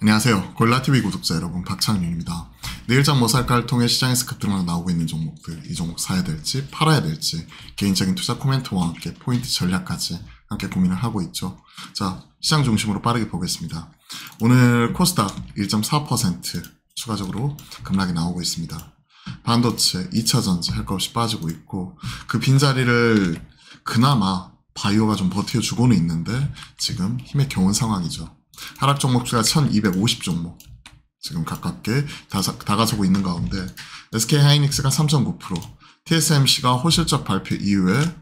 안녕하세요. 골라TV 구독자 여러분, 박창윤입니다. 내일장 뭐 살까를 통해 시장에서 급등으로 나오고 있는 종목들, 이 종목 사야 될지 팔아야 될지 개인적인 투자 코멘트와 함께 포인트 전략까지 함께 고민을 하고 있죠. 자, 시장 중심으로 빠르게 보겠습니다. 오늘 코스닥 1.4% 추가적으로 급락이 나오고 있습니다. 반도체, 2차전지 할 것 없이 빠지고 있고, 그 빈자리를 그나마 바이오가 좀 버텨주고는 있는데 지금 힘에 겨운 상황이죠. 하락 종목 수가 1250 종목 지금 가깝게 다가서고 있는 가운데 SK하이닉스가 3.9%, TSMC가 호실적 발표 이후에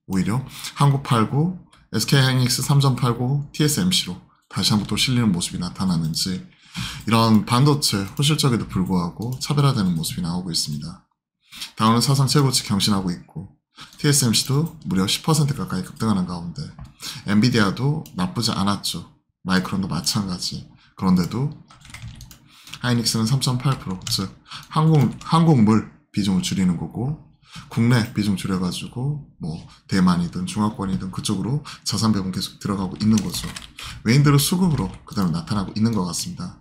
오히려 한국89, SK하이닉스 3.89, TSMC로 다시 한번 또 실리는 모습이 나타나는지 이런 반도체 호실적에도 불구하고 차별화되는 모습이 나오고 있습니다. 다우는 사상 최고치 경신하고 있고 TSMC도 무려 10% 가까이 급등하는 가운데 엔비디아도 나쁘지 않았죠. 마이크론도 마찬가지. 그런데도 하이닉스는 3.8%, 즉 한국물 비중을 줄이는 거고 국내 비중 줄여가지고 뭐 대만이든 중화권이든 그쪽으로 자산 배분 계속 들어가고 있는 거죠. 외인들은 수급으로 그대로 나타나고 있는 것 같습니다.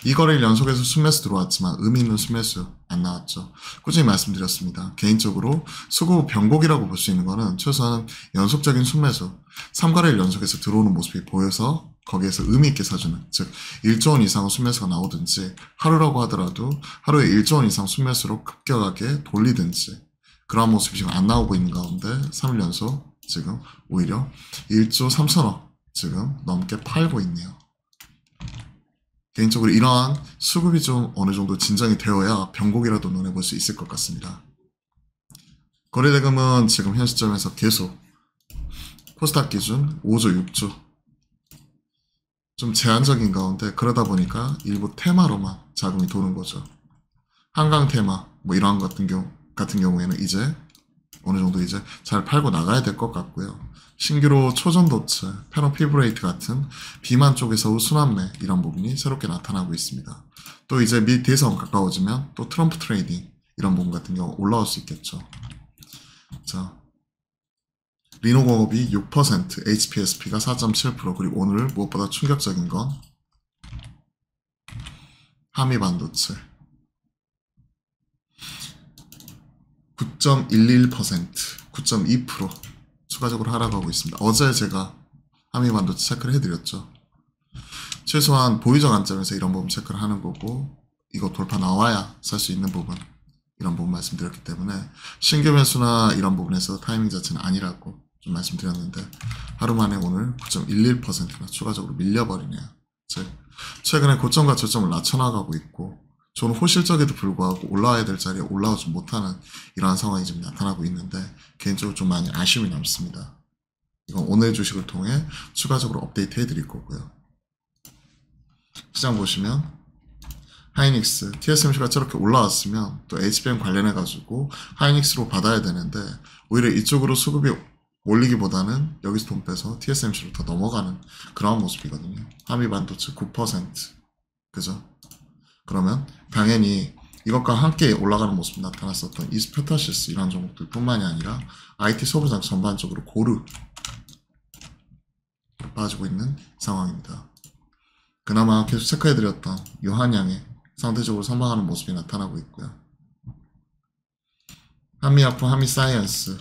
이 거래일 연속해서 순매수 들어왔지만 의미 있는 순매수 안 나왔죠. 꾸준히 말씀드렸습니다. 개인적으로 수급 변곡이라고 볼 수 있는 거는 최소한 연속적인 순매수 3거래일 연속해서 들어오는 모습이 보여서 거기에서 의미 있게 사주는, 즉 1조 원 이상의 순매수가 나오든지 하루라고 하더라도 하루에 1조 원 이상 순매수로 급격하게 돌리든지 그러한 모습이 지금 안 나오고 있는 가운데 3일 연속 지금 오히려 1조 3천억 지금 넘게 팔고 있네요. 개인적으로 이러한 수급이 좀 어느 정도 진정이 되어야 변곡이라도 눈에 볼 수 있을 것 같습니다. 거래대금은 지금 현 시점에서 계속 코스닥 기준 5조 6조 좀 제한적인 가운데 그러다 보니까 일부 테마로만 자금이 도는 거죠. 한강 테마 뭐 이러한 같은 경우에는 이제 어느 정도 이제 잘 팔고 나가야 될 것 같고요. 신규로 초전도체, 페노피브레이트 같은 비만 쪽에서 순환매 이런 부분이 새롭게 나타나고 있습니다. 또 이제 미 대선 가까워지면 또 트럼프 트레이딩 이런 부분 같은 경우 올라올 수 있겠죠. 자, 리노공업이 6%, HPSP가 4.7%, 그리고 오늘 무엇보다 충격적인 건 한미반도체 9.11%, 9.2% 추가적으로 하락하고 있습니다. 어제 제가 한미반도체 체크를 해드렸죠. 최소한 보유적 관점에서 이런 부분 체크를 하는 거고 이거 돌파 나와야 살 수 있는 부분 이런 부분 말씀드렸기 때문에 신규 매수나 이런 부분에서 타이밍 자체는 아니라고 좀 말씀드렸는데 하루 만에 오늘 9.11%나 추가적으로 밀려버리네요. 즉 최근에 고점과 저점을 낮춰나가고 있고 저는 호실적에도 불구하고 올라와야 될 자리에 올라오지 못하는 이러한 상황이 지금 나타나고 있는데 개인적으로 좀 많이 아쉬움이 남습니다. 이건 오늘 주식을 통해 추가적으로 업데이트 해드릴 거고요. 시장 보시면 하이닉스, TSMC가 저렇게 올라왔으면 또 HBM 관련해가지고 하이닉스로 받아야 되는데 오히려 이쪽으로 수급이 올리기보다는 여기서 돈 빼서 TSMC로 더 넘어가는 그런 모습이거든요. 한미반도체 9%. 그죠? 그러면 당연히 이것과 함께 올라가는 모습이 나타났었던 이스페타시스 이런 종목들 뿐만이 아니라 IT 소부장 전반적으로 고루 빠지고 있는 상황입니다. 그나마 계속 체크해드렸던 유한양의 상대적으로 선방하는 모습이 나타나고 있고요. 한미약품, 한미사이언스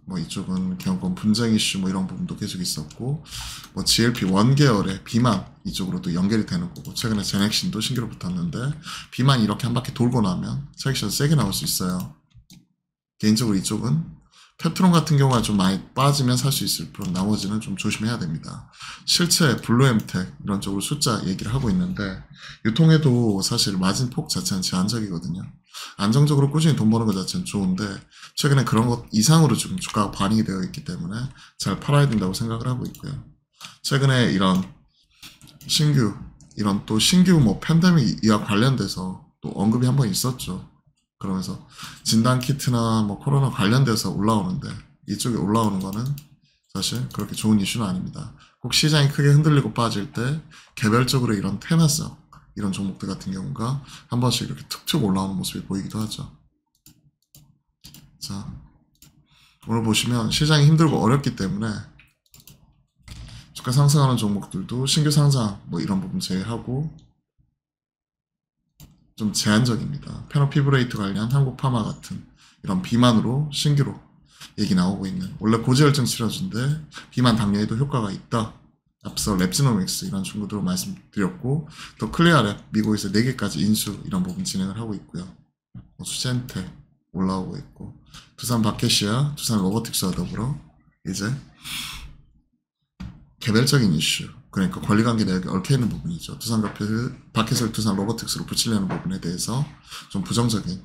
뭐 이쪽은 경권 분쟁 이슈 뭐 이런 부분도 계속 있었고 뭐 GLP-1 계열의 비만 이쪽으로도 연결이 되는 거고 최근에 제넥신도 신규로 붙었는데 비만 이렇게 한 바퀴 돌고 나면 트랙션 세게 나올 수 있어요. 개인적으로 이쪽은 테트론 같은 경우가 좀 많이 빠지면 살 수 있을 뿐 나머지는 좀 조심해야 됩니다. 실체 블루엠텍 이런 쪽으로 숫자 얘기를 하고 있는데 유통에도 사실 마진 폭 자체는 제한적이거든요. 안정적으로 꾸준히 돈 버는 것 자체는 좋은데 최근에 그런 것 이상으로 지금 주가가 반영이 되어 있기 때문에 잘 팔아야 된다고 생각을 하고 있고요. 최근에 이런 신규 뭐 팬데믹 이와 관련돼서 또 언급이 한번 있었죠. 그러면서 진단키트나 뭐 코로나 관련돼서 올라오는데 이쪽에 올라오는 거는 사실 그렇게 좋은 이슈는 아닙니다. 꼭 시장이 크게 흔들리고 빠질 때 개별적으로 이런 테마성 이런 종목들 같은 경우가 한 번씩 이렇게 툭툭 올라오는 모습이 보이기도 하죠. 자, 오늘 보시면 시장이 힘들고 어렵기 때문에 주가 상승하는 종목들도 신규 상장 뭐 이런 부분 제외하고 좀 제한적입니다. 페노피브레이트 관련 한국파마 같은 이런 비만으로 신규로 얘기 나오고 있는, 원래 고지혈증 치료제인데 비만 당뇨에도 효과가 있다. 앞서 랩지노믹스 이런 친구들로 말씀드렸고, 또 클리어랩 미국에서 4개까지 인수 이런 부분 진행을 하고 있고요. 수젠텍 올라오고 있고, 두산 바케시아, 두산 로보틱스와 더불어 이제 개별적인 이슈, 그러니까 권리관계 내역에 얽혀있는 부분이죠. 두산 바켓을 두산 로보틱스로 붙이려는 부분에 대해서 좀 부정적인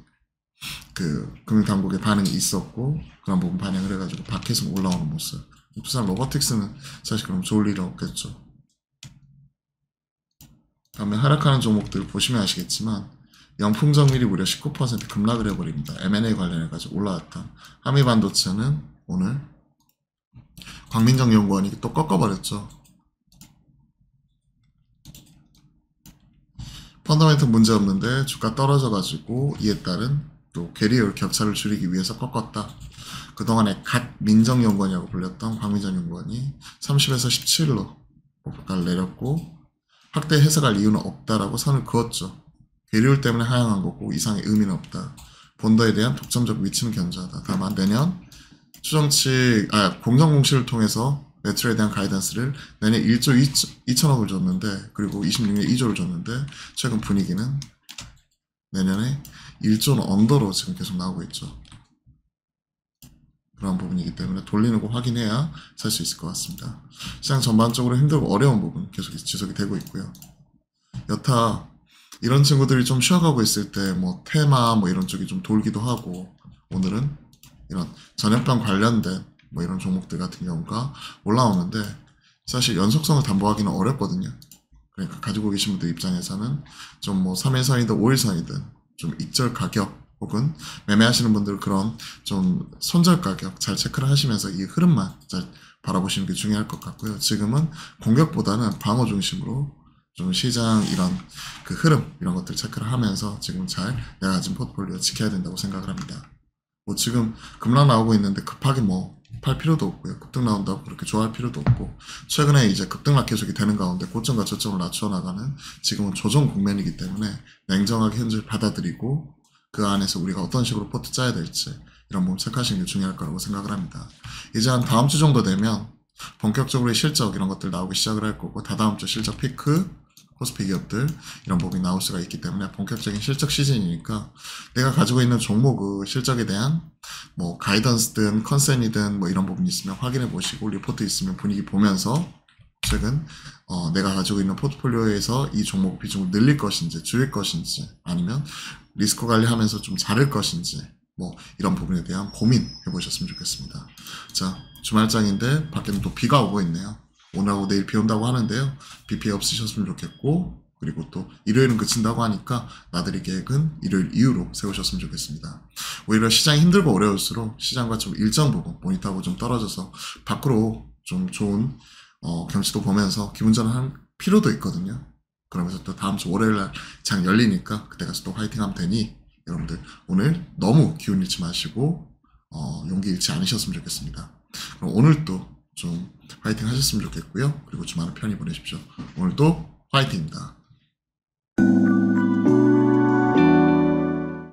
그 금융당국의 반응이 있었고, 그런 부분 반영을 해가지고 바켓은 올라오는 모습. 두산 로보틱스는 사실 그럼 좋을 일은 없겠죠. 다음에 하락하는 종목들 보시면 아시겠지만 영풍정밀이 무려 19% 급락을 해버립니다. M&A 관련해가지고 올라왔던 한미반도체는 오늘 광민정 연구원이 또 꺾어버렸죠. 펀더멘트 문제 없는데 주가 떨어져가지고 이에 따른 또 괴리율 격차를 줄이기 위해서 꺾었다. 그동안에 갓 민정연구원이라고 불렸던 광민정 연구원이 30에서 17로 고가를 내렸고, 확대 해석할 이유는 없다라고 선을 그었죠. 괴리율 때문에 하향한 거고 이상의 의미는 없다. 본더에 대한 독점적 위치는 견조하다. 다만 내년 공정 공시를 통해서 매출에 대한 가이던스를 내년 1조 2천억을 줬는데, 그리고 26년에 2조를 줬는데, 최근 분위기는 내년에 1조는 언더로 지금 계속 나오고 있죠. 그런 부분이기 때문에 돌리는 거 확인해야 살 수 있을 것 같습니다. 시장 전반적으로 힘들고 어려운 부분 계속 지속이 되고 있고요. 여타 이런 친구들이 좀 쉬어가고 있을 때 뭐 테마 뭐 이런 쪽이 좀 돌기도 하고, 오늘은 이런 전염병 관련된 뭐 이런 종목들 같은 경우가 올라오는데, 사실 연속성을 담보하기는 어렵거든요. 그러니까 가지고 계신 분들 입장에서는 좀 뭐 3일선이든 5일선이든 좀 익절 가격 혹은 매매하시는 분들 그런 좀 손절 가격 잘 체크를 하시면서 이 흐름만 잘 바라보시는 게 중요할 것 같고요. 지금은 공격보다는 방어 중심으로 좀 시장 이런 그 흐름 이런 것들 체크를 하면서 지금 잘 내가 가진 포트폴리오 지켜야 된다고 생각을 합니다. 뭐 지금 급락 나오고 있는데 급하게 뭐 팔 필요도 없고요. 급등 나온다고 그렇게 좋아할 필요도 없고, 최근에 이제 급등락 계속이 되는 가운데 고점과 저점을 낮춰 나가는 지금은 조정 국면이기 때문에 냉정하게 현재를 받아들이고 그 안에서 우리가 어떤 식으로 포트 짜야 될지 이런 부분 체크하시는 게 중요할 거라고 생각을 합니다. 이제 한 다음 주 정도 되면 본격적으로 실적 이런 것들 나오기 시작을 할 거고, 다다음 주 실적 피크 코스피 기업들 이런 부분이 나올 수가 있기 때문에 본격적인 실적 시즌이니까 내가 가지고 있는 종목 실적에 대한 뭐 가이던스든 컨센이든 뭐 이런 부분이 있으면 확인해 보시고, 리포트 있으면 분위기 보면서 최근 내가 가지고 있는 포트폴리오에서 이 종목 비중을 늘릴 것인지 줄일 것인지, 아니면 리스크 관리하면서 좀 자를 것인지, 뭐 이런 부분에 대한 고민 해보셨으면 좋겠습니다. 자, 주말장인데 밖에는 또 비가 오고 있네요. 오늘하고 내일 비 온다고 하는데요. 비 피해 없으셨으면 좋겠고, 그리고 또 일요일은 그친다고 하니까 나들이 계획은 일요일 이후로 세우셨으면 좋겠습니다. 오히려 시장이 힘들고 어려울수록 시장과 좀 일정 부분 모니터하고 좀 떨어져서 밖으로 좀 좋은 경치도 보면서 기분 전환할 필요도 있거든요. 그러면서 또 다음 주 월요일날 장 열리니까 그때 가서 또 화이팅 하면 되니, 여러분들 오늘 너무 기운 잃지 마시고 용기 잃지 않으셨으면 좋겠습니다. 그럼 오늘도 좀 화이팅 하셨으면 좋겠고요. 그리고 주말은 편히 보내십시오. 오늘도 화이팅입니다.